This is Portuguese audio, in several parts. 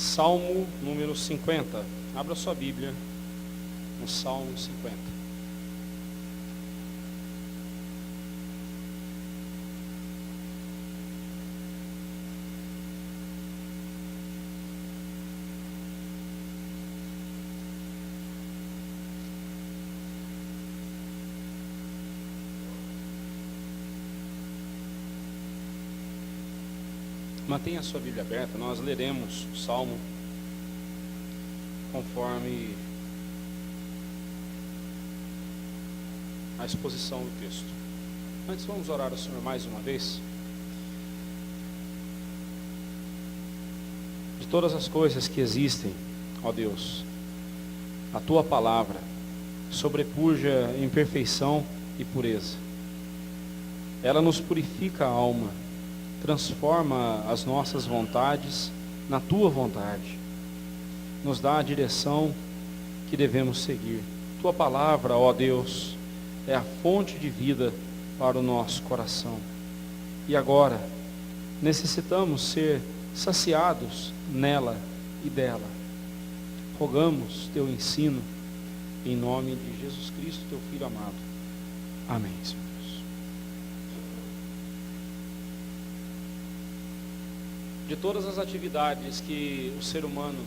Salmo número 50. Abra sua Bíblia no Salmo 50. Mantenha a sua Bíblia aberta, nós leremos o Salmo conforme a exposição do texto. Antes vamos orar ao Senhor mais uma vez. De todas as coisas que existem, ó Deus, a Tua palavra sobrepuja em perfeição e pureza. Ela nos purifica a alma, transforma as nossas vontades na Tua vontade, nos dá a direção que devemos seguir. Tua palavra, ó Deus, é a fonte de vida para o nosso coração. E agora, necessitamos ser saciados nela e dela. Rogamos Teu ensino, em nome de Jesus Cristo, Teu Filho amado. Amém, Senhor. De todas as atividades que o ser humano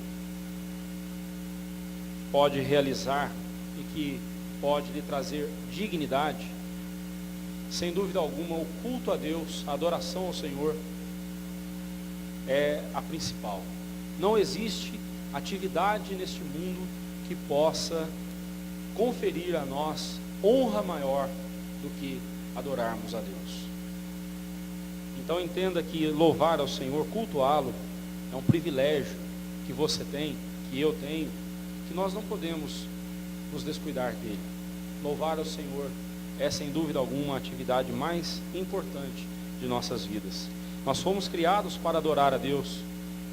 pode realizar e que pode lhe trazer dignidade, sem dúvida alguma, o culto a Deus, a adoração ao Senhor é a principal. Não existe atividade neste mundo que possa conferir a nós honra maior do que adorarmos a Deus. Então entenda que louvar ao Senhor, cultuá-lo, é um privilégio que você tem, que eu tenho, que nós não podemos nos descuidar dele. Louvar ao Senhor é sem dúvida alguma a atividade mais importante de nossas vidas. Nós fomos criados para adorar a Deus,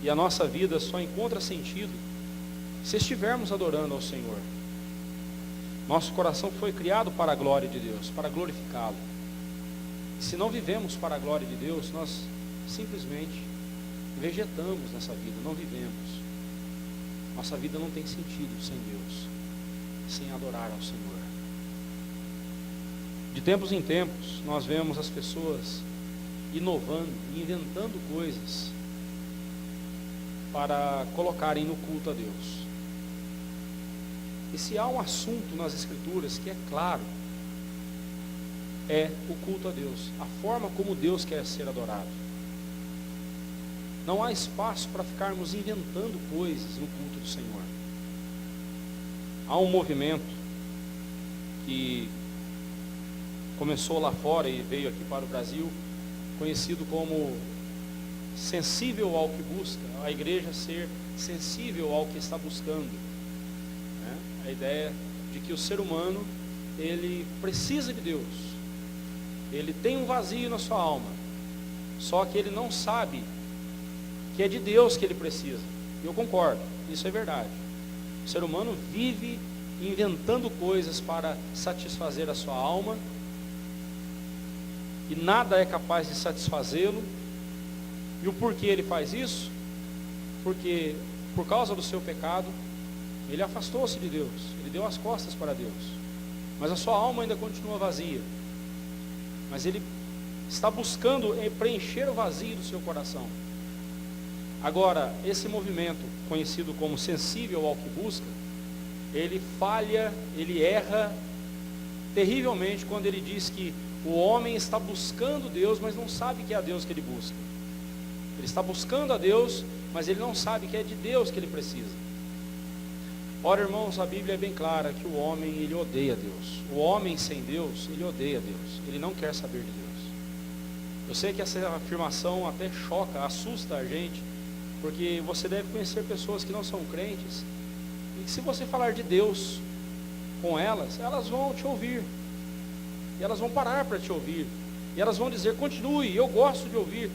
e a nossa vida só encontra sentido se estivermos adorando ao Senhor. Nosso coração foi criado para a glória de Deus, para glorificá-lo. Se não vivemos para a glória de Deus, nós simplesmente vegetamos nessa vida, não vivemos. Nossa vida não tem sentido sem Deus, sem adorar ao Senhor. De tempos em tempos, nós vemos as pessoas inovando, inventando coisas para colocarem no culto a Deus. E se há um assunto nas Escrituras que é claro, é o culto a Deus, a forma como Deus quer ser adorado. Não há espaço para ficarmos inventando coisas no culto do Senhor. Há um movimento que começou lá fora e veio aqui para o Brasil, conhecido como sensível ao que busca, a igreja ser sensível ao que está buscando, né? A ideia de que o ser humano, ele precisa de Deus. Ele tem um vazio na sua alma, só que ele não sabe que é de Deus que ele precisa. Eu concordo, isso é verdade. O ser humano vive inventando coisas para satisfazer a sua alma, e nada é capaz de satisfazê-lo. E o porquê ele faz isso? Porque por causa do seu pecado, ele afastou-se de Deus, ele deu as costas para Deus, mas a sua alma ainda continua vazia. Mas ele está buscando preencher o vazio do seu coração. Agora, esse movimento, conhecido como sensível ao que busca, ele falha, ele erra terrivelmente quando ele diz que o homem está buscando Deus, mas não sabe que é a Deus que ele busca. Ele está buscando a Deus, mas ele não sabe que é de Deus que ele precisa. Ora, irmãos, a Bíblia é bem clara que o homem, ele odeia Deus. O homem sem Deus, ele odeia Deus. Ele não quer saber de Deus. Eu sei que essa afirmação até choca, assusta a gente, porque você deve conhecer pessoas que não são crentes, e que se você falar de Deus com elas, elas vão te ouvir. E elas vão parar para te ouvir. E elas vão dizer, continue, eu gosto de ouvir.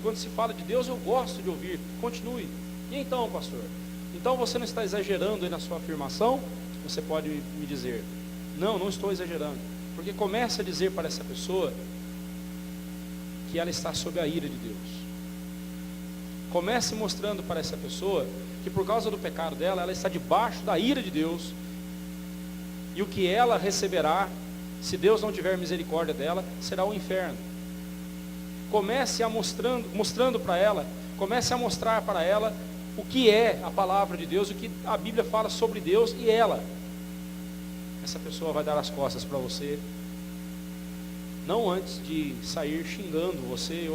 Quando se fala de Deus, eu gosto de ouvir, continue. E então, pastor? Então você não está exagerando aí na sua afirmação? Você pode me dizer, não estou exagerando. Porque começa a dizer para essa pessoa que ela está sob a ira de Deus. Comece mostrando para essa pessoa que por causa do pecado dela, ela está debaixo da ira de Deus. E o que ela receberá, se Deus não tiver misericórdia dela, será o inferno. Comece a mostrando para ela, comece a mostrar para ela o que é a palavra de Deus, o que a Bíblia fala sobre Deus e ela. Essa pessoa vai dar as costas para você, não antes de sair xingando você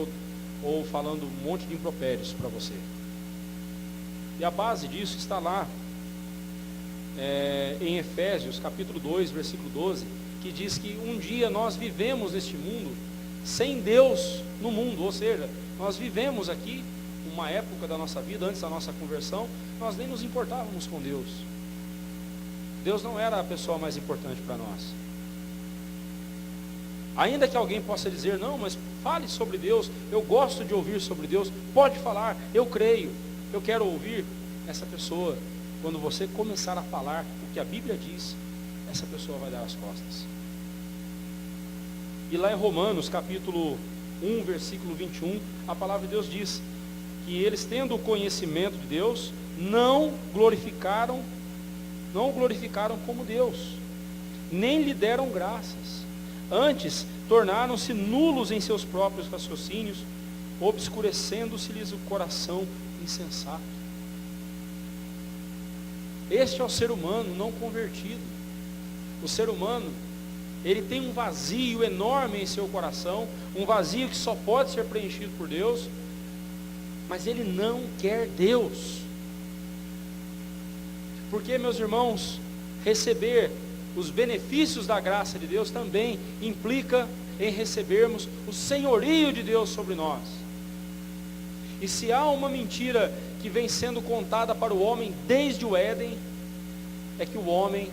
ou falando um monte de impropérios para você. E a base disso está lá em Efésios capítulo 2, versículo 12, que diz que um dia nós vivemos neste mundo sem Deus no mundo, ou seja, nós vivemos aqui uma época da nossa vida, antes da nossa conversão, nós nem nos importávamos com Deus. Deus não era a pessoa mais importante para nós. Ainda que alguém possa dizer, não, mas fale sobre Deus, eu gosto de ouvir sobre Deus, pode falar, eu creio, eu quero ouvir. Essa pessoa, quando você começar a falar o que a Bíblia diz, essa pessoa vai dar as costas. E lá em Romanos capítulo 1, versículo 21, a palavra de Deus diz que eles, tendo o conhecimento de Deus, não glorificaram como Deus, nem lhe deram graças. Antes, tornaram-se nulos em seus próprios raciocínios, obscurecendo-se-lhes o coração insensato. Este é o ser humano não convertido. O ser humano, ele tem um vazio enorme em seu coração, um vazio que só pode ser preenchido por Deus, mas ele não quer Deus. Porque, meus irmãos, receber os benefícios da graça de Deus também implica em recebermos o senhorio de Deus sobre nós. E se há uma mentira que vem sendo contada para o homem desde o Éden, é que o homem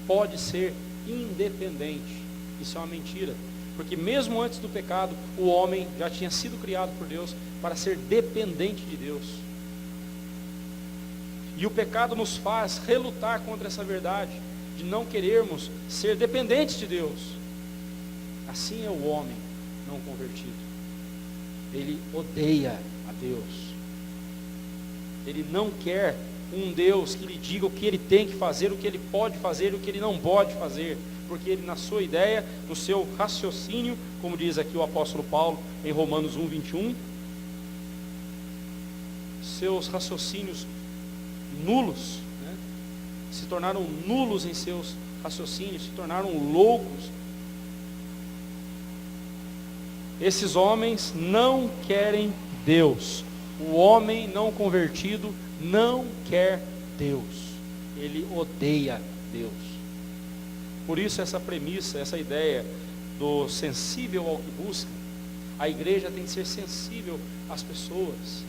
pode ser independente. Isso é uma mentira, porque mesmo antes do pecado, o homem já tinha sido criado por Deus para ser dependente de Deus. E o pecado nos faz relutar contra essa verdade, de não querermos ser dependentes de Deus. Assim é o homem não convertido. Ele odeia a Deus. Ele não quer um Deus que lhe diga o que ele tem que fazer, o que ele pode fazer, o que ele não pode fazer, porque ele, na sua ideia, no seu raciocínio, como diz aqui o apóstolo Paulo em Romanos 1, 21, seus raciocínios nulos, né? Se tornaram nulos em seus raciocínios, se tornaram loucos. Esses homens não querem Deus. O homem não convertido não quer Deus. Ele odeia Deus. Por isso essa premissa, essa ideia do sensível ao que busca, a igreja tem que ser sensível às pessoas.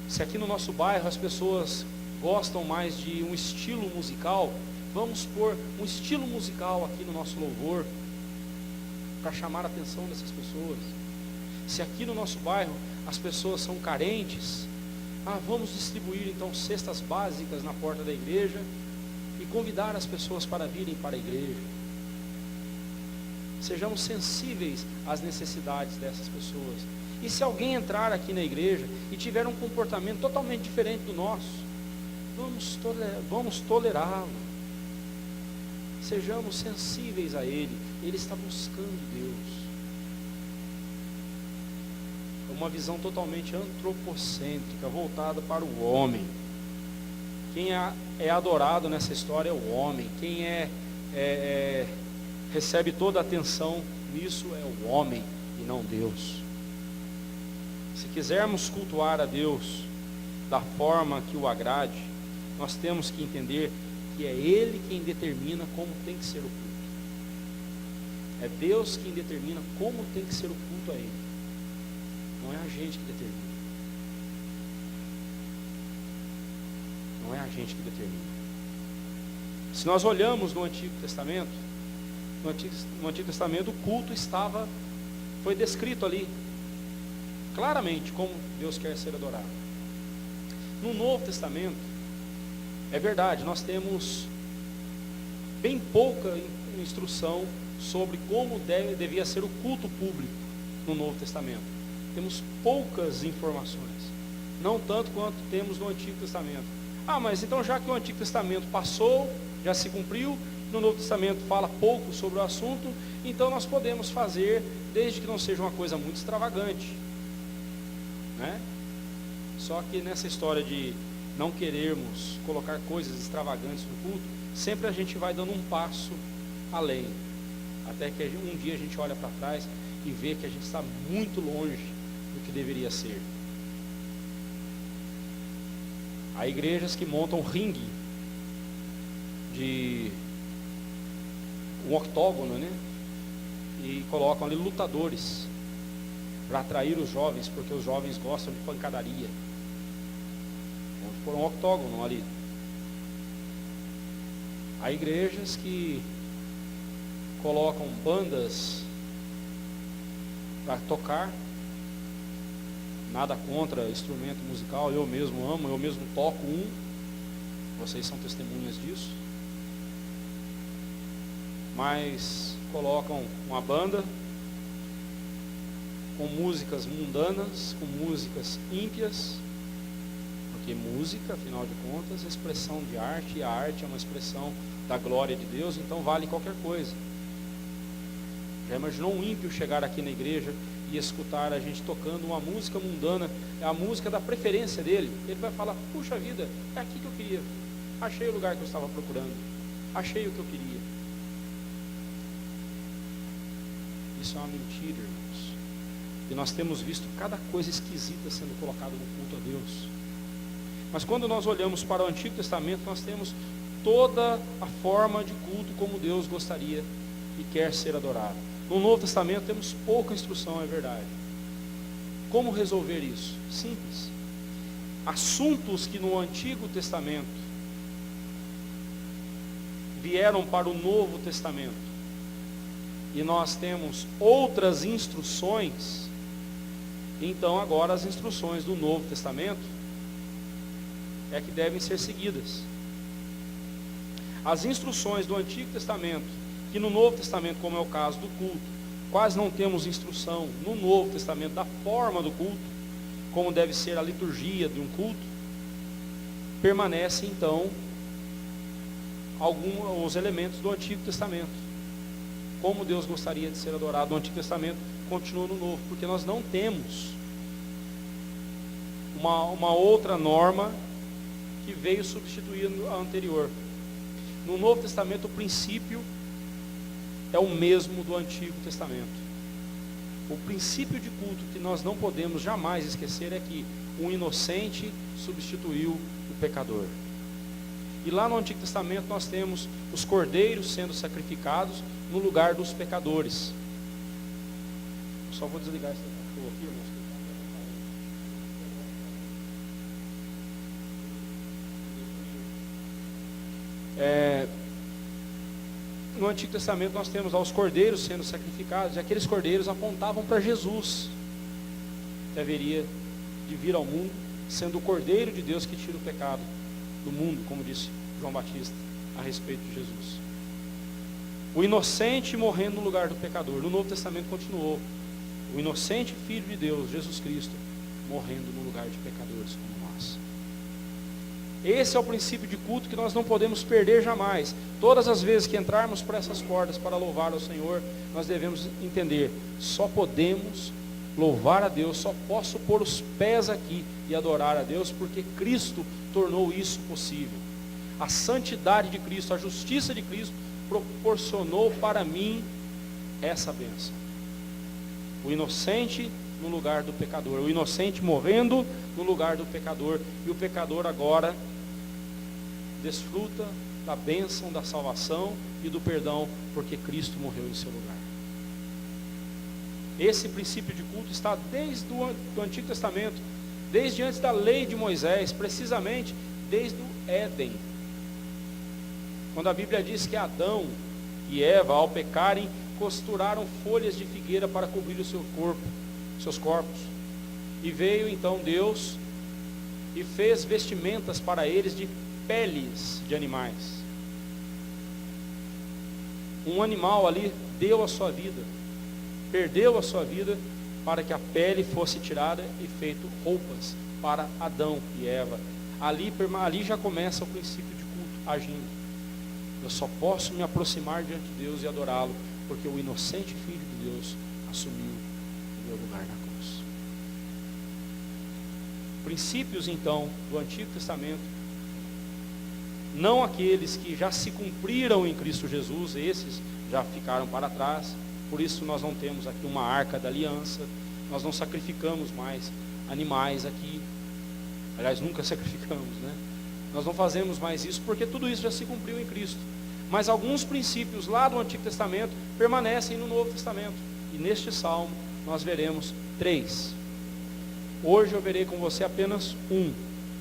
Se aqui no nosso bairro as pessoas gostam mais de um estilo musical, vamos pôr um estilo musical aqui no nosso louvor, para chamar a atenção dessas pessoas. Se aqui no nosso bairro as pessoas são carentes, vamos distribuir então cestas básicas na porta da igreja e convidar as pessoas para virem para a igreja. Sejamos sensíveis às necessidades dessas pessoas. E se alguém entrar aqui na igreja e tiver um comportamento totalmente diferente do nosso, vamos tolerá-lo. Sejamos sensíveis a ele. Ele está buscando Deus. É uma visão totalmente antropocêntrica, voltada para o homem. Quem é adorado nessa história é o homem. Quem recebe toda a atenção nisso é o homem e não Deus. Se quisermos cultuar a Deus da forma que o agrade, nós temos que entender que é Ele quem determina como tem que ser o culto. É Deus quem determina como tem que ser o culto a Ele. Não é a gente que determina. Não é a gente que determina. Se nós olhamos no Antigo Testamento, no Antigo Testamento o culto foi descrito ali, claramente, como Deus quer ser adorado. No Novo Testamento, é verdade, nós temos bem pouca instrução sobre como devia ser o culto público no Novo Testamento. temos poucas informações, não tanto quanto temos no Antigo Testamento. Ah, mas então já que o Antigo Testamento passou, já se cumpriu, no Novo Testamento fala pouco sobre o assunto, então nós podemos fazer, desde que não seja uma coisa muito extravagante, né? Só que nessa história de não querermos colocar coisas extravagantes no culto, sempre a gente vai dando um passo além, até que um dia a gente olha para trás e vê que a gente está muito longe do que deveria ser. Há igrejas que montam ringue de um octógono, né? E colocam ali lutadores para atrair os jovens, porque os jovens gostam de pancadaria. Vamos pôr um octógono ali. Há igrejas que colocam bandas para tocar. Nada contra instrumento musical, eu mesmo amo, eu mesmo toco um. Vocês são testemunhas disso. Mas colocam uma banda com músicas mundanas, com músicas ímpias, porque música, afinal de contas, é expressão de arte, e a arte é uma expressão da glória de Deus, então vale qualquer coisa. Já imaginou um ímpio chegar aqui na igreja e escutar a gente tocando uma música mundana, é a música da preferência dele? Ele vai falar: puxa vida, é aqui que eu queria, achei o lugar que eu estava procurando, achei o que eu queria. Isso é uma mentira, irmãos. E nós temos visto cada coisa esquisita sendo colocada no culto a Deus. Mas quando nós olhamos para o Antigo Testamento, nós temos toda a forma de culto como Deus gostaria e quer ser adorado. No Novo Testamento temos pouca instrução, é verdade. Como resolver isso? Simples. Assuntos que no Antigo Testamento vieram para o Novo Testamento, e nós temos outras instruções, então agora as instruções do Novo Testamento é que devem ser seguidas. As instruções do Antigo Testamento, que no Novo Testamento, como é o caso do culto, quase não temos instrução no Novo Testamento da forma do culto, como deve ser a liturgia de um culto, permanecem então alguns elementos do Antigo Testamento. Como Deus gostaria de ser adorado no Antigo Testamento, continua no Novo, porque nós não temos uma outra norma que veio substituir a anterior. No Novo Testamento, o princípio é o mesmo do Antigo Testamento. O princípio de culto que nós não podemos jamais esquecer é que o inocente substituiu o pecador. E lá no Antigo Testamento nós temos os cordeiros sendo sacrificados no lugar dos pecadores. Eu só vou desligar esse aqui, irmãos. No Antigo Testamento nós temos lá os cordeiros sendo sacrificados, e aqueles cordeiros apontavam para Jesus, que haveria de vir ao mundo, sendo o Cordeiro de Deus que tira o pecado do mundo, como disse João Batista a respeito de Jesus. O inocente morrendo no lugar do pecador. No Novo Testamento continuou: o inocente Filho de Deus, Jesus Cristo, morrendo no lugar de pecadores como nós. Esse é o princípio de culto que nós não podemos perder jamais. Todas as vezes que entrarmos por essas cordas para louvar ao Senhor, nós devemos entender: só podemos louvar a Deus, só posso pôr os pés aqui e adorar a Deus, porque Cristo tornou isso possível. A santidade de Cristo, a justiça de Cristo proporcionou para mim essa bênção. O inocente no lugar do pecador, o inocente morrendo no lugar do pecador, e o pecador agora desfruta da bênção da salvação e do perdão, porque Cristo morreu em seu lugar. Esse princípio de culto está desde o Antigo Testamento, desde antes da lei de Moisés, precisamente desde o Éden. Quando a Bíblia diz que Adão e Eva, ao pecarem, costuraram folhas de figueira para cobrir o seu corpo, seus corpos. E veio então Deus e fez vestimentas para eles de peles de animais. Um animal ali deu a sua vida, perdeu a sua vida para que a pele fosse tirada e feito roupas para Adão e Eva. Ali já começa o princípio de culto agindo. Eu só posso me aproximar diante de Deus e adorá-lo, porque o inocente Filho de Deus assumiu o meu lugar na cruz. Princípios, então, do Antigo Testamento, não aqueles que já se cumpriram em Cristo Jesus, esses já ficaram para trás. Por isso nós não temos aqui uma arca da aliança, nós não sacrificamos mais animais aqui. Aliás, nunca sacrificamos, né? Nós não fazemos mais isso, porque tudo isso já se cumpriu em Cristo. Mas alguns princípios lá do Antigo Testamento permanecem no Novo Testamento. E neste salmo nós veremos 3. Hoje eu verei com você apenas um.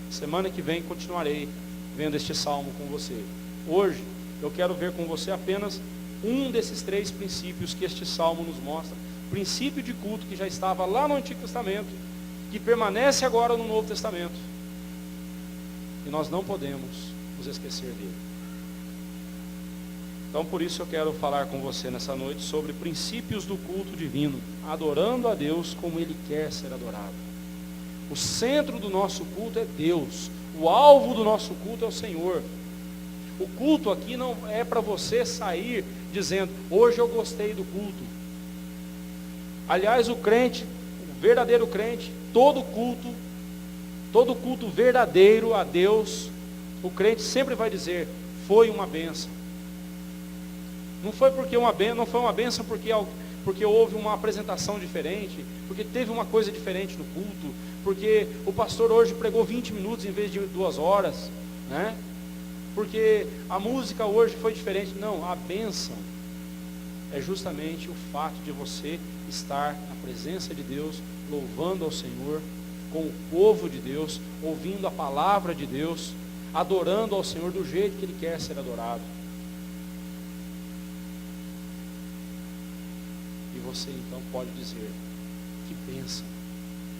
Semana que vem continuarei vendo este salmo com você. Hoje eu quero ver com você apenas um desses 3 princípios que este salmo nos mostra. Princípio de culto que já estava lá no Antigo Testamento, que permanece agora no Novo Testamento. E nós não podemos nos esquecer dele. Então por isso eu quero falar com você nessa noite sobre princípios do culto divino, adorando a Deus como Ele quer ser adorado. O centro do nosso culto é Deus, o alvo do nosso culto é o Senhor. O culto aqui não é para você sair dizendo, hoje eu gostei do culto. Aliás, o crente, o verdadeiro crente, todo culto verdadeiro a Deus, o crente sempre vai dizer, foi uma bênção. Não foi uma bênção porque houve uma apresentação diferente, porque teve uma coisa diferente no culto, porque o pastor hoje pregou 20 minutos em vez de 2 horas, né? Porque a música hoje foi diferente. Não, a bênção é justamente o fato de você estar na presença de Deus, louvando ao Senhor, com o povo de Deus, ouvindo a palavra de Deus, adorando ao Senhor do jeito que Ele quer ser adorado. E você então pode dizer, que bênção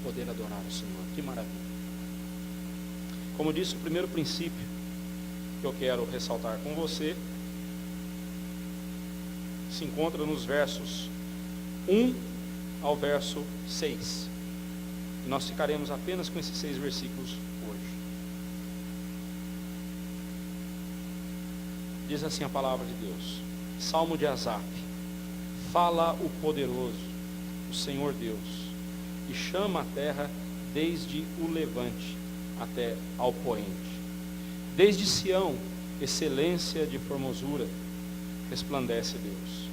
poder adorar o Senhor, que maravilha. Como disse, o primeiro princípio que eu quero ressaltar com você se encontra nos versos 1 ao verso 6. E nós ficaremos apenas com esses 6 versículos hoje. Diz assim a palavra de Deus. Salmo de Asaf. Fala o poderoso, o Senhor Deus, e chama a terra desde o levante até ao poente. Desde Sião, excelência de formosura, resplandece Deus.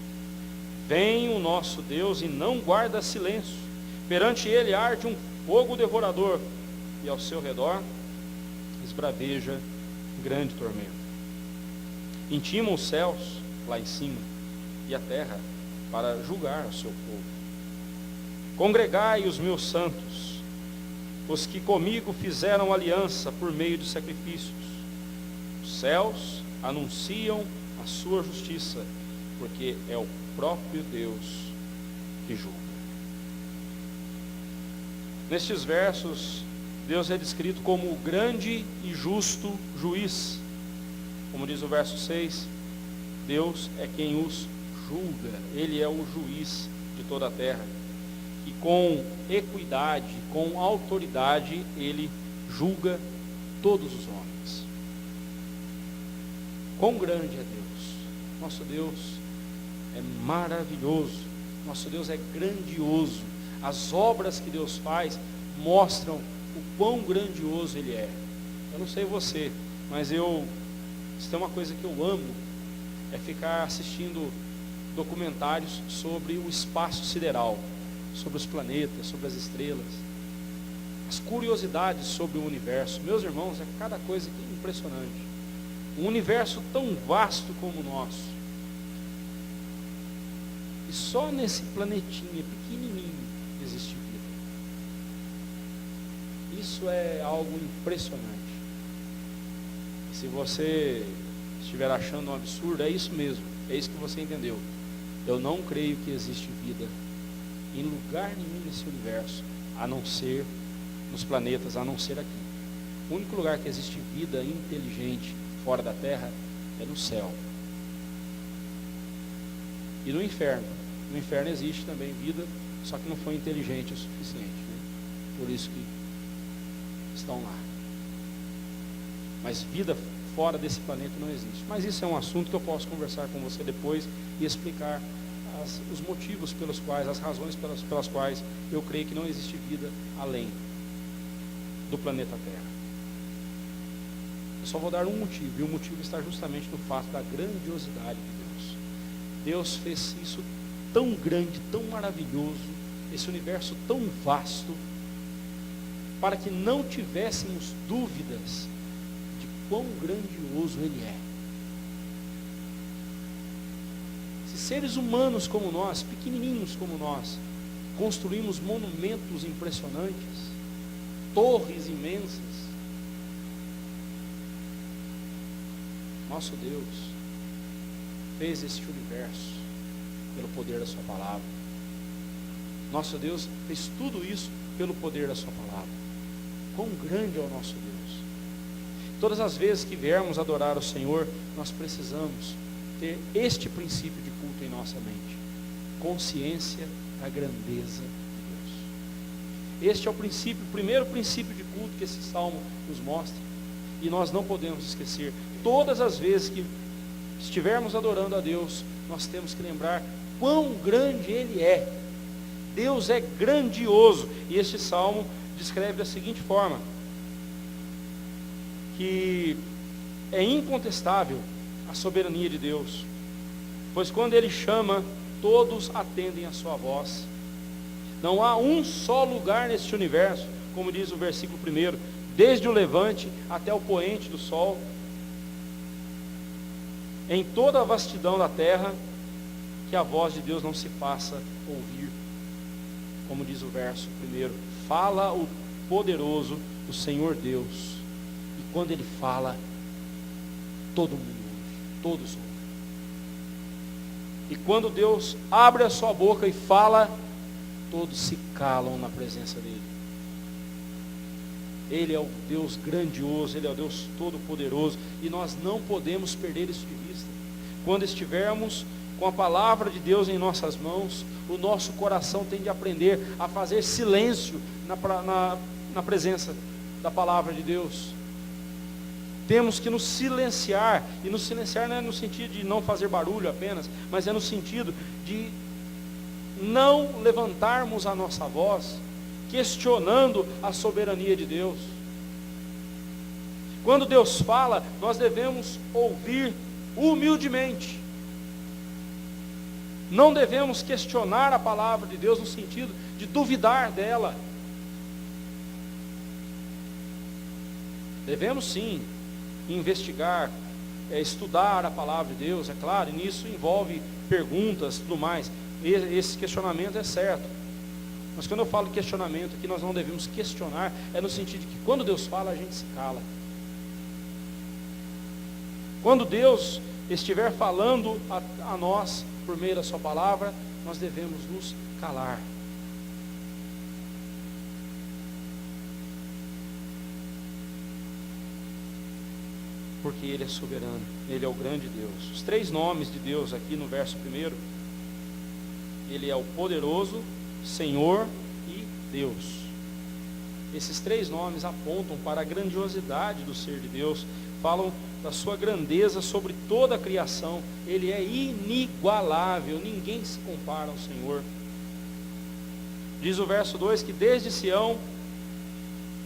Vem o nosso Deus e não guarda silêncio. Perante ele arde um fogo devorador, e ao seu redor esbraveja grande tormenta. Intima os céus lá em cima, e a terra para julgar o seu povo. Congregai os meus santos, os que comigo fizeram aliança por meio de sacrifícios. Os céus anunciam a sua justiça, porque é o próprio Deus que julga. Nestes versos, Deus é descrito como o grande e justo juiz. Como diz o verso 6, Deus é quem os julga, Ele é o juiz de toda a terra. E com equidade, com autoridade, Ele julga todos os homens. Quão grande é Deus! Nosso Deus é maravilhoso, nosso Deus é grandioso. As obras que Deus faz mostram o quão grandioso Ele é. Eu não sei você, mas se tem uma coisa que eu amo, é ficar assistindo documentários sobre o espaço sideral, sobre os planetas, sobre as estrelas, as curiosidades sobre o universo. Meus irmãos, é cada coisa que é impressionante. Um universo tão vasto como o nosso, e só nesse planetinha pequenininho existe vida. Isso é algo impressionante. E se você estiver achando um absurdo, é isso mesmo, é isso que você entendeu. Eu não creio que existe vida em lugar nenhum nesse universo, a não ser nos planetas, a não ser aqui. O único lugar que existe vida inteligente fora da Terra é no céu. E no inferno. No inferno existe também vida Só que não foi inteligente o suficiente, né? Por isso que estão lá. Mas vida fora desse planeta não existe. Mas isso é um assunto que eu posso conversar com você depois e explicar os motivos pelos quais, as razões pelas quais eu creio que não existe vida além do planeta Terra. Eu só vou dar um motivo, e o motivo está justamente no fato da grandiosidade de Deus. Deus fez isso tão grande, tão maravilhoso, esse universo tão vasto, para que não tivéssemos dúvidas de quão grandioso Ele é. Se seres humanos como nós, pequenininhos como nós, construímos monumentos impressionantes, torres imensas, nosso Deus fez este universo pelo poder da sua palavra. Nosso Deus fez tudo isso pelo poder da sua palavra. Quão grande é o nosso Deus. Todas as vezes que viermos adorar o Senhor, nós precisamos ter este princípio de culto em nossa mente: consciência da grandeza de Deus. Este é o princípio, o primeiro princípio de culto que esse salmo nos mostra, e nós não podemos esquecer. Todas as vezes que estivermos adorando a Deus, nós temos que lembrar quão grande Ele é. Deus é grandioso, e este salmo descreve da seguinte forma: que é incontestável a soberania de Deus, pois quando Ele chama, todos atendem a sua voz. Não há um só lugar neste universo, como diz o versículo 1, desde o levante até o poente do sol, em toda a vastidão da terra, que a voz de Deus não se faça ouvir. Como diz o verso 1, fala o poderoso, o Senhor Deus, e quando Ele fala, todo mundo ouve, todos ouvem. E quando Deus abre a sua boca e fala, todos se calam na presença dEle. Ele é o Deus grandioso, Ele é o Deus todo-poderoso, e nós não podemos perder isso de vista. Quando estivermos com a palavra de Deus em nossas mãos, o nosso coração tem de aprender a fazer silêncio na presença da palavra de Deus. Temos que nos silenciar, e nos silenciar não é no sentido de não fazer barulho apenas, mas é no sentido de não levantarmos a nossa voz, questionando a soberania de Deus. Quando Deus fala, nós devemos ouvir humildemente. Não devemos questionar a palavra de Deus no sentido de duvidar dela. Devemos sim investigar, estudar a palavra de Deus, é claro, e nisso envolve perguntas e tudo mais. Esse questionamento é certo. Mas quando eu falo questionamento aqui, nós não devemos questionar, é no sentido de que quando Deus fala, a gente se cala. Quando Deus estiver falando a nós por meio da sua palavra, nós devemos nos calar. Porque Ele é soberano, Ele é o grande Deus. Os 3 nomes de Deus aqui no verso 1, Ele é o poderoso, Senhor e Deus. Esses 3 nomes apontam para a grandiosidade do ser de Deus, falam da sua grandeza sobre toda a criação. Ele é inigualável, ninguém se compara ao Senhor. Diz o verso 2 que desde Sião,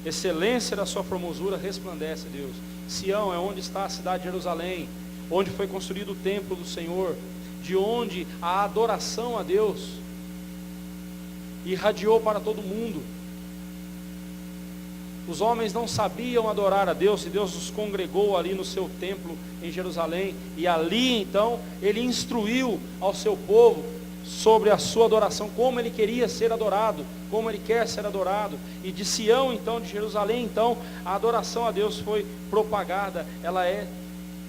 excelência da sua formosura resplandece Deus. Sião é onde está a cidade de Jerusalém, onde foi construído o templo do Senhor, de onde a adoração a Deus irradiou para todo mundo. Os homens não sabiam adorar a Deus, e Deus os congregou ali no seu templo em Jerusalém, e ali então Ele instruiu ao seu povo sobre a sua adoração, como Ele queria ser adorado, como Ele quer ser adorado. E de Sião então, de Jerusalém então, a adoração a Deus foi propagada, ela é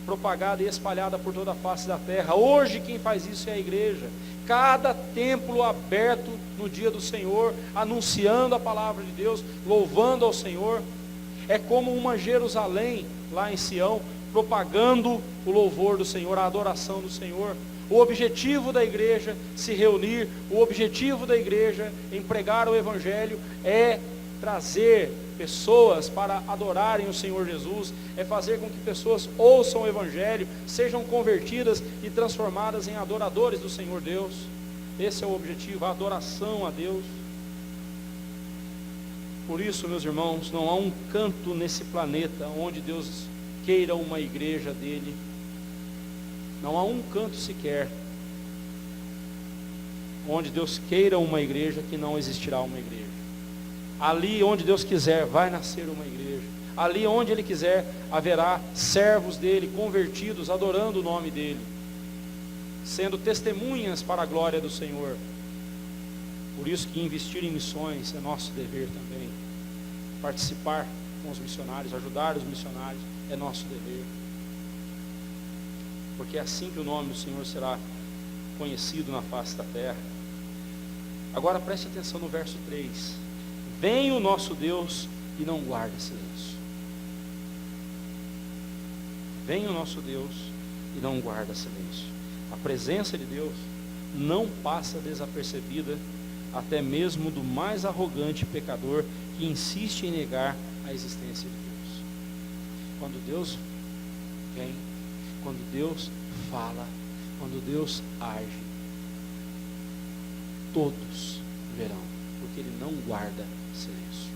propagada e espalhada por toda a face da terra. Hoje quem faz isso é a igreja. Cada templo aberto no dia do Senhor, anunciando a palavra de Deus, louvando ao Senhor. É como uma Jerusalém lá em Sião, propagando o louvor do Senhor, a adoração do Senhor. O objetivo da igreja se reunir, o objetivo da igreja em pregar o Evangelho é trazer pessoas para adorarem o Senhor Jesus, é fazer com que pessoas ouçam o Evangelho, sejam convertidas e transformadas em adoradores do Senhor Deus. Esse é o objetivo, a adoração a Deus. Por isso, meus irmãos, não há um canto nesse planeta onde Deus queira uma igreja dele. Não há um canto sequer onde Deus queira uma igreja que não existirá uma igreja. Ali onde Deus quiser vai nascer uma igreja. Ali onde Ele quiser haverá servos dele convertidos, adorando o nome dele, sendo testemunhas para a glória do Senhor. Por isso que investir em missões é nosso dever também. Participar com os missionários, ajudar os missionários é nosso dever. Porque é assim que o nome do Senhor será conhecido na face da terra. Agora preste atenção no verso 3. Vem o nosso Deus e não guarda silêncio. Vem o nosso Deus e não guarda silêncio. A presença de Deus não passa desapercebida até mesmo do mais arrogante pecador que insiste em negar a existência de Deus. Quando Deus vem, quando Deus fala, quando Deus age, todos verão, porque Ele não guarda silêncio.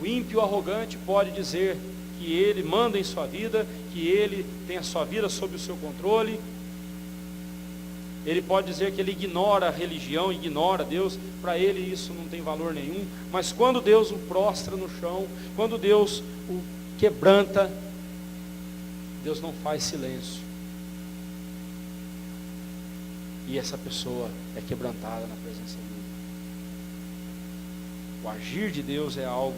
O ímpio arrogante pode dizer que ele manda em sua vida, que ele tem a sua vida sob o seu controle. Ele pode dizer que ele ignora a religião, ignora Deus, para ele isso não tem valor nenhum. Mas quando Deus o prostra no chão, quando Deus o quebranta, Deus não faz silêncio. E essa pessoa é quebrantada na presença dele. O agir de Deus é algo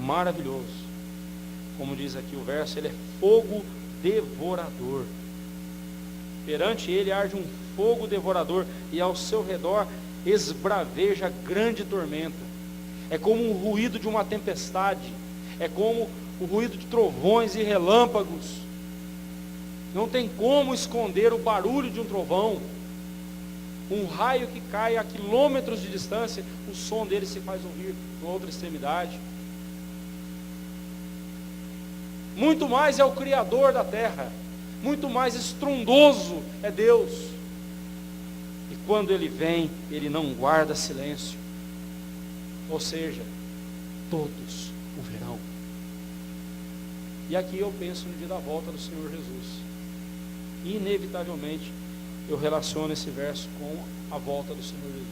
maravilhoso. Como diz aqui o verso, Ele é fogo devorador. Perante Ele arde um fogo devorador, e ao seu redor esbraveja grande tormenta. É como o ruído de uma tempestade, é como o ruído de trovões e relâmpagos. Não tem como esconder o barulho de um trovão. Um raio que cai a quilômetros de distância, o som dele se faz ouvir na outra extremidade. Muito mais é o Criador da terra, muito mais estrondoso é Deus. E quando Ele vem, Ele não guarda silêncio. Ou seja, todos o verão. E aqui eu penso no dia da volta do Senhor Jesus. Inevitavelmente, eu relaciono esse verso com a volta do Senhor Jesus.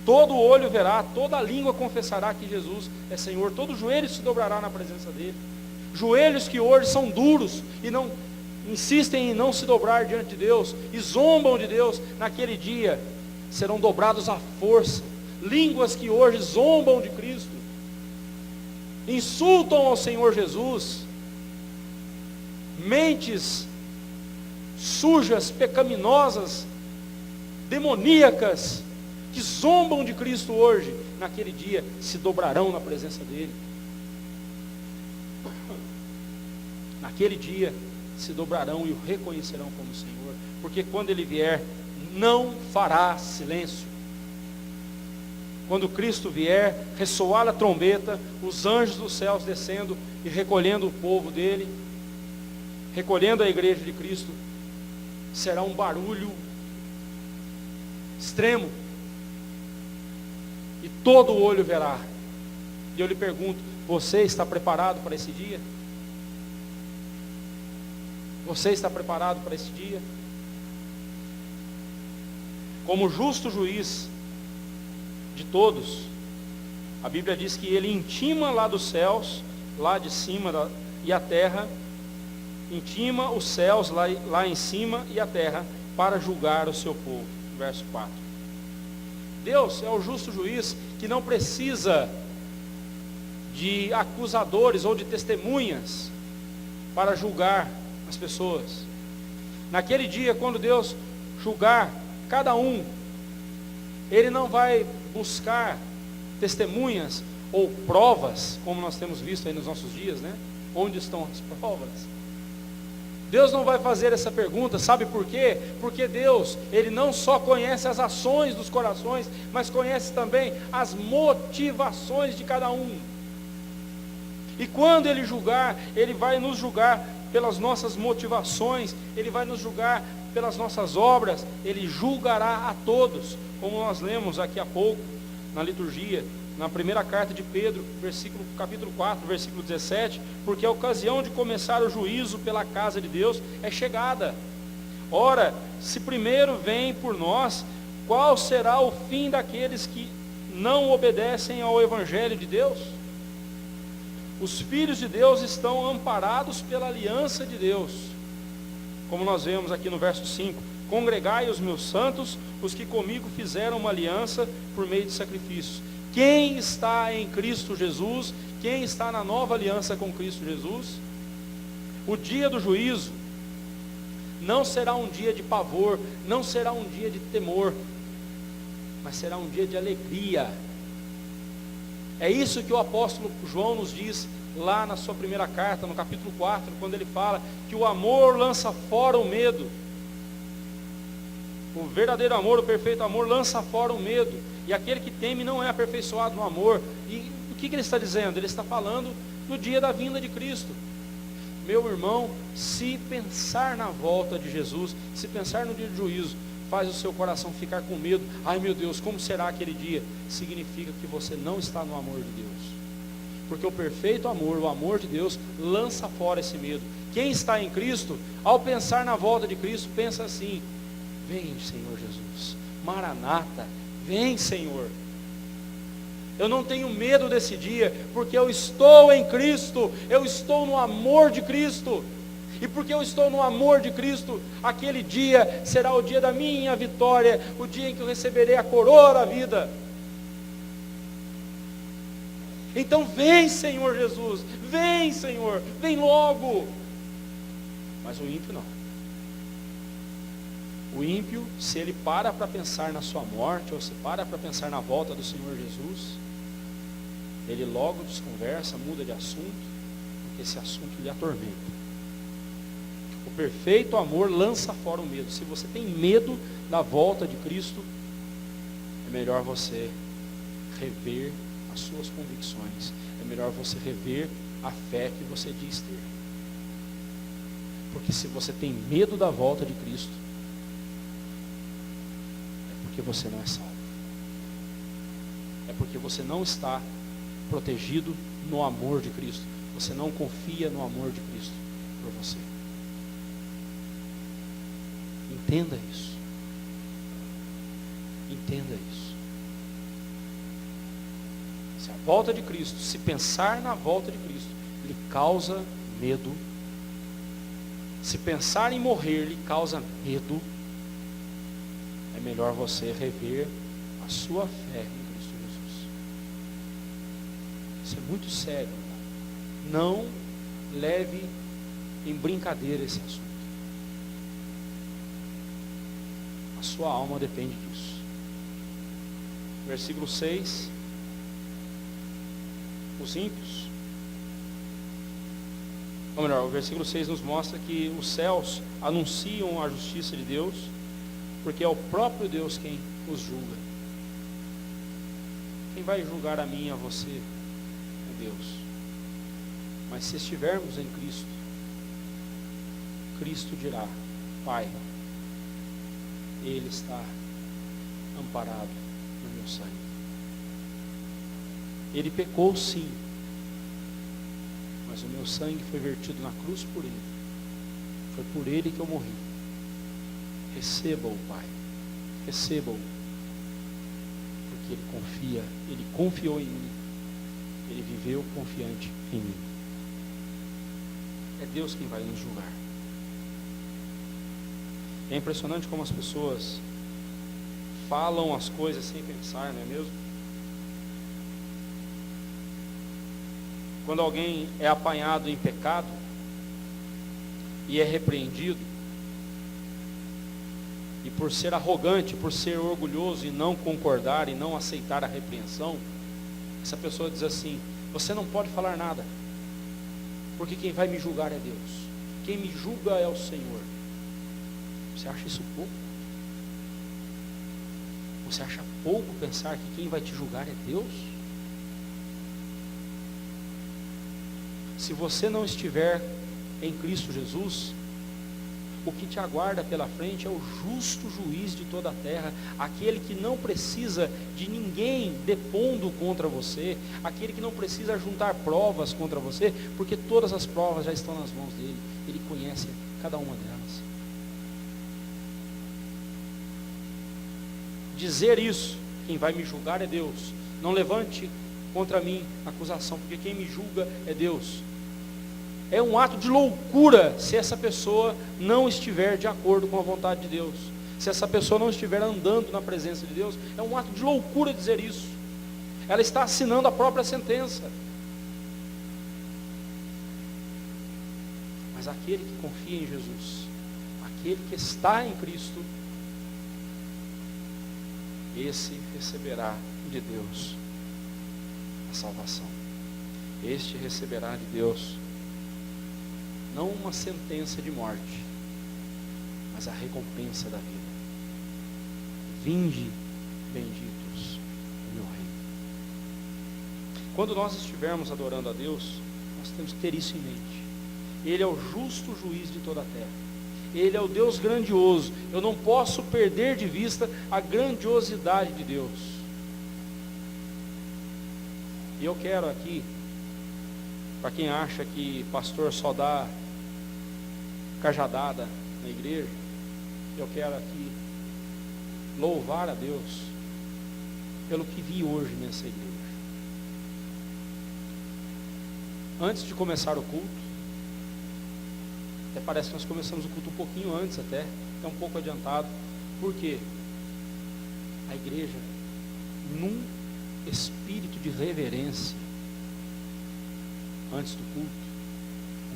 Todo olho verá, toda língua confessará que Jesus é Senhor, todo joelho se dobrará na presença dEle. Joelhos que hoje são duros e não insistem em não se dobrar diante de Deus e zombam de Deus, naquele dia serão dobrados à força. Línguas que hoje zombam de Cristo, insultam ao Senhor Jesus, mentes sujas, pecaminosas, demoníacas, que zombam de Cristo hoje, naquele dia se dobrarão na presença dEle. Naquele dia se dobrarão e o reconhecerão como Senhor, porque quando Ele vier, não fará silêncio. Quando Cristo vier, ressoar a trombeta, os anjos dos céus descendo e recolhendo o povo dele, recolhendo a igreja de Cristo, será um barulho extremo, e todo o olho verá. E eu lhe pergunto, você está preparado para esse dia? Você está preparado para esse dia? Como justo juiz de todos, a Bíblia diz que Ele intima lá dos céus, lá de cima e a terra, intima os céus lá em cima e a terra, para julgar o seu povo. Verso 4. Deus é o justo juiz que não precisa de acusadores ou de testemunhas para julgar as pessoas. Naquele dia, quando Deus julgar cada um, Ele não vai buscar testemunhas ou provas, como nós temos visto aí nos nossos dias, né? Onde estão as provas? Deus não vai fazer essa pergunta, sabe por quê? Porque Deus, Ele não só conhece as ações dos corações, mas conhece também as motivações de cada um. E quando Ele julgar, Ele vai nos julgar pelas nossas motivações, Ele vai nos julgar pelas nossas obras, Ele julgará a todos, como nós lemos aqui há pouco, na liturgia, na primeira carta de Pedro, capítulo 4, versículo 17, porque a ocasião de começar o juízo pela casa de Deus é chegada. Ora, se primeiro vem por nós, qual será o fim daqueles que não obedecem ao Evangelho de Deus? Os filhos de Deus estão amparados pela aliança de Deus, como nós vemos aqui no verso 5, congregai os meus santos, os que comigo fizeram uma aliança por meio de sacrifícios. Quem está em Cristo Jesus, quem está na nova aliança com Cristo Jesus, o dia do juízo não será um dia de pavor, não será um dia de temor, mas será um dia de alegria. É isso que o apóstolo João nos diz lá na sua primeira carta, no capítulo 4, quando ele fala que o amor lança fora o medo. O verdadeiro amor, o perfeito amor, lança fora o medo. E aquele que teme não é aperfeiçoado no amor. E o que ele está dizendo? Ele está falando do dia da vinda de Cristo. Meu irmão, se pensar na volta de Jesus, se pensar no dia do juízo, faz o seu coração ficar com medo. Ai meu Deus, como será aquele dia? Significa que você não está no amor de Deus. Porque o perfeito amor, o amor de Deus, lança fora esse medo. Quem está em Cristo, ao pensar na volta de Cristo, pensa assim: vem, Senhor Jesus, Maranata, vem, Senhor. Eu não tenho medo desse dia, porque eu estou em Cristo, eu estou no amor de Cristo. E porque eu estou no amor de Cristo, aquele dia será o dia da minha vitória, o dia em que eu receberei a coroa da vida. Então vem, Senhor Jesus, vem, Senhor, vem logo. Mas o ímpio não. O ímpio, se ele para pensar na sua morte, ou se para pensar na volta do Senhor Jesus, ele logo desconversa, muda de assunto, porque esse assunto lhe atormenta. O perfeito amor lança fora o medo. Se você tem medo da volta de Cristo, é melhor você rever as suas convicções, é melhor você rever a fé que você diz ter. Porque se você tem medo da volta de Cristo, é porque você não é salvo. É porque você não está protegido no amor de Cristo. Você não confia no amor de Cristo por você. Entenda isso. Entenda isso. Se a volta de Cristo, se pensar na volta de Cristo, lhe causa medo, se pensar em morrer lhe causa medo, é melhor você rever a sua fé em Cristo Jesus. Isso é muito sério, irmão. Não leve em brincadeira esse assunto. A sua alma depende disso. Versículo 6. Os ímpios. Ou melhor, o versículo 6 nos mostra que os céus anunciam a justiça de Deus, porque é o próprio Deus quem os julga. Quem vai julgar a mim e a você é Deus. Mas se estivermos em Cristo, Cristo dirá: Pai, Ele está amparado no meu sangue. Ele pecou sim, mas o meu sangue foi vertido na cruz por Ele. Foi por Ele que eu morri. Receba-o, Pai. Receba-o. Porque Ele confiou em mim. Ele viveu confiante em mim. É Deus quem vai nos julgar. É impressionante como as pessoas falam as coisas sem pensar, não é mesmo? Quando alguém é apanhado em pecado e é repreendido, e por ser arrogante, por ser orgulhoso e não concordar e não aceitar a repreensão, essa pessoa diz assim: você não pode falar nada, porque quem vai me julgar é Deus. quem me julga é o Senhor. Você acha isso pouco? Você acha pouco pensar que quem vai te julgar é Deus? Se você não estiver em Cristo Jesus, o que te aguarda pela frente é o justo juiz de toda a terra, aquele que não precisa de ninguém depondo contra você, aquele que não precisa juntar provas contra você, porque todas as provas já estão nas mãos dele, ele conhece cada uma delas. Dizer isso, quem vai me julgar é Deus, não levante contra mim acusação, porque quem me julga é Deus. É um ato de loucura se essa pessoa não estiver de acordo com a vontade de Deus. Se essa pessoa não estiver andando na presença de Deus, é um ato de loucura dizer isso. Ela está assinando a própria sentença. Mas aquele que confia em Jesus, aquele que está em Cristo, esse receberá de Deus a salvação. Este receberá de Deus não uma sentença de morte, mas a recompensa da vida. Vinde, benditos do meu reino. Quando nós estivermos adorando a Deus, nós temos que ter isso em mente. Ele é o justo juiz de toda a terra. Ele é o Deus grandioso. Eu não posso perder de vista a grandiosidade de Deus. E eu quero aqui, para quem acha que pastor só dá cajadada na igreja, eu quero aqui louvar a Deus pelo que vi hoje nessa igreja. Antes de começar o culto, até parece que nós começamos o culto um pouquinho antes até um pouco adiantado. Por quê? A igreja, num espírito de reverência, antes do culto,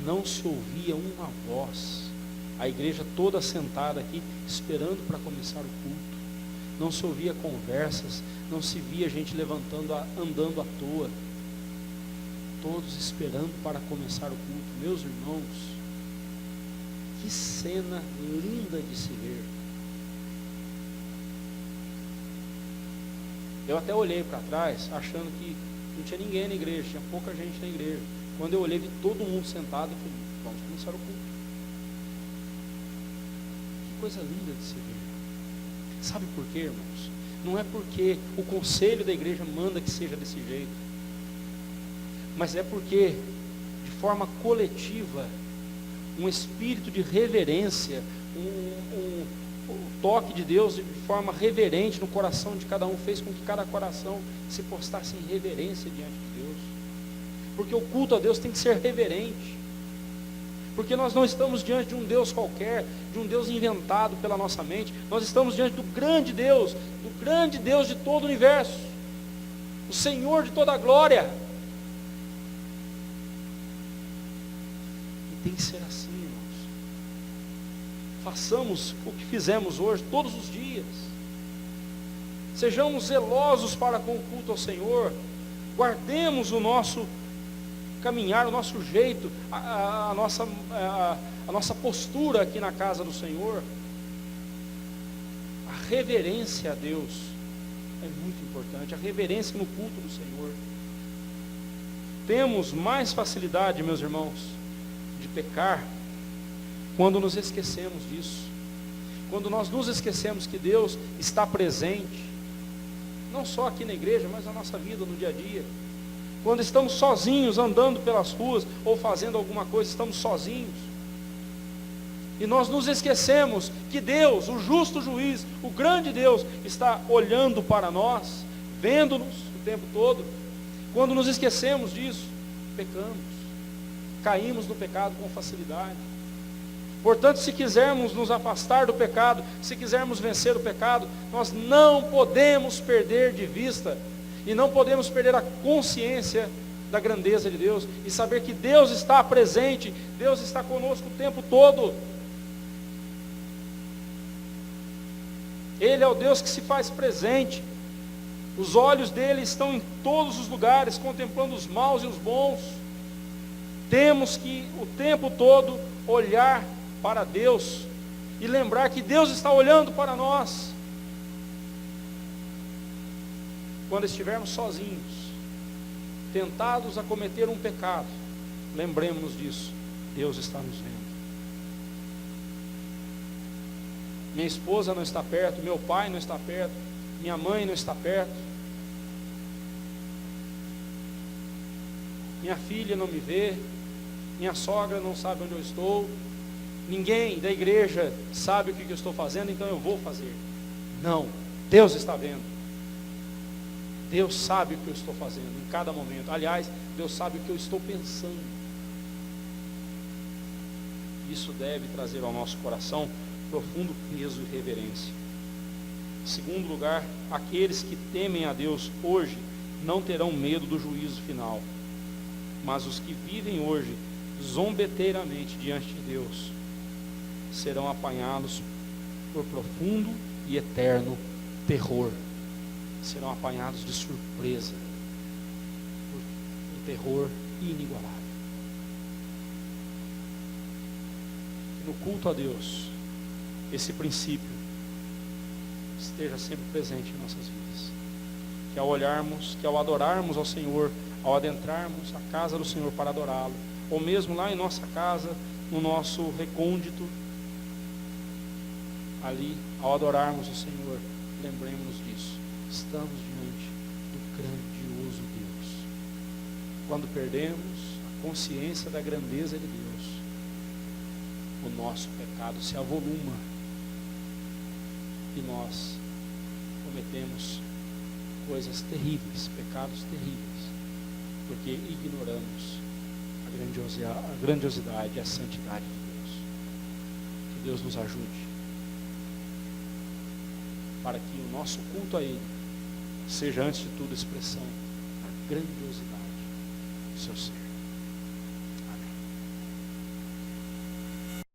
não se ouvia uma voz. A igreja toda sentada aqui, esperando para começar o culto. Não se ouvia conversas, não se via gente levantando, andando à toa. Todos esperando para começar o culto. Meus irmãos, que cena linda de se ver. Eu até olhei para trás, achando que não tinha ninguém na igreja, tinha pouca gente na igreja. Quando eu olhei, vi todo mundo sentado, eu falei, vamos começar o culto. Que coisa linda de se ver. Sabe por quê, irmãos? Não é porque o conselho da igreja manda que seja desse jeito, mas é porque, de forma coletiva, um espírito de reverência, o toque de Deus de forma reverente no coração de cada um, fez com que cada coração se postasse em reverência diante de Deus. Porque o culto a Deus tem que ser reverente. Porque nós não estamos diante de um Deus qualquer, de um Deus inventado pela nossa mente. Nós estamos diante do grande Deus de todo o universo, o Senhor de toda a glória. E tem que ser assim, irmãos. Façamos o que fizemos hoje, todos os dias. Sejamos zelosos para com o culto ao Senhor. Guardemos o nosso caminhar, o nosso jeito, a nossa postura aqui na casa do Senhor. A reverência a Deus é muito importante, a reverência no culto do Senhor. Temos mais facilidade, meus irmãos, de pecar quando nos esquecemos disso. Quando nós nos esquecemos que Deus está presente, não só aqui na igreja, mas na nossa vida, no dia a dia. Quando estamos sozinhos, andando pelas ruas, ou fazendo alguma coisa, estamos sozinhos. E nós nos esquecemos que Deus, o justo juiz, o grande Deus, está olhando para nós, vendo-nos o tempo todo. Quando nos esquecemos disso, pecamos, caímos no pecado com facilidade. Portanto, se quisermos nos afastar do pecado, se quisermos vencer o pecado, nós não podemos perder de vista, e não podemos perder a consciência da grandeza de Deus, e saber que Deus está presente, Deus está conosco o tempo todo. Ele é o Deus que se faz presente, os olhos dele estão em todos os lugares, contemplando os maus e os bons. Temos que o tempo todo olhar para Deus e lembrar que Deus está olhando para nós. Quando estivermos sozinhos, tentados a cometer um pecado, lembremos-nos disso. Deus está nos vendo. Minha esposa não está perto, meu pai não está perto, minha mãe não está perto, minha filha não me vê, minha sogra não sabe onde eu estou, ninguém da igreja sabe o que eu estou fazendo, então eu vou fazer. Não, Deus está vendo. Deus sabe o que eu estou fazendo em cada momento. Aliás, Deus sabe o que eu estou pensando. Isso deve trazer ao nosso coração profundo peso e reverência. Em segundo lugar, aqueles que temem a Deus hoje não terão medo do juízo final, mas os que vivem hoje zombeteiramente diante de Deus serão apanhados por profundo e eterno terror. Serão apanhados de surpresa por um terror inigualável. Que no culto a Deus esse princípio esteja sempre presente em nossas vidas. Que ao olharmos, que ao adorarmos ao Senhor, ao adentrarmos a casa do Senhor para adorá-lo, ou mesmo lá em nossa casa, no nosso recôndito, ali, ao adorarmos o Senhor, lembremos-nos disso. Estamos diante do grandioso Deus. Quando perdemos a consciência da grandeza de Deus, o nosso pecado se avoluma e nós cometemos coisas terríveis, pecados terríveis, porque ignoramos a grandiosidade e a santidade de Deus. Que Deus nos ajude para que o nosso culto a Ele seja, antes de tudo, expressão da grandiosidade do seu ser.